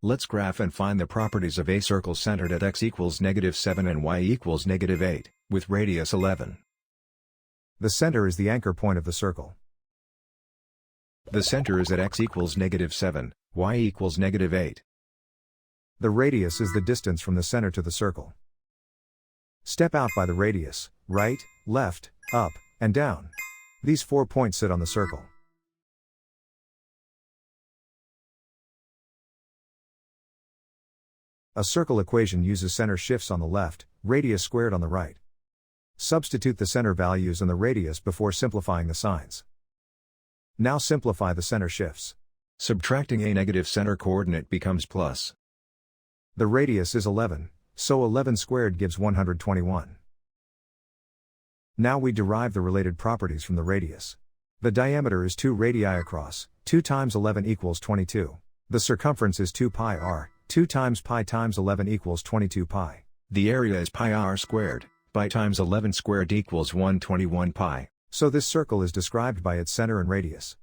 Let's graph and find the properties of a circle centered at x equals -7 and y equals -8, with radius 11. The center is the anchor point of the circle. The center is at x equals -7, y equals -8. The radius is the distance from the center to the circle. Step out by the radius, right, left, up, and down. These 4 points sit on the circle. A circle equation uses center shifts on the left, radius squared on the right. Substitute the center values and the radius before simplifying the signs. Now simplify the center shifts. Subtracting a negative center coordinate becomes plus. The radius is 11, so 11 squared gives 121. Now we derive the related properties from the radius. The diameter is 2 radii across, 2 times 11 equals 22. The circumference is 2 pi r, 2 times pi times 11 equals 22 pi. The area is pi r squared, pi times 11 squared equals 121 pi. So this circle is described by its center and radius.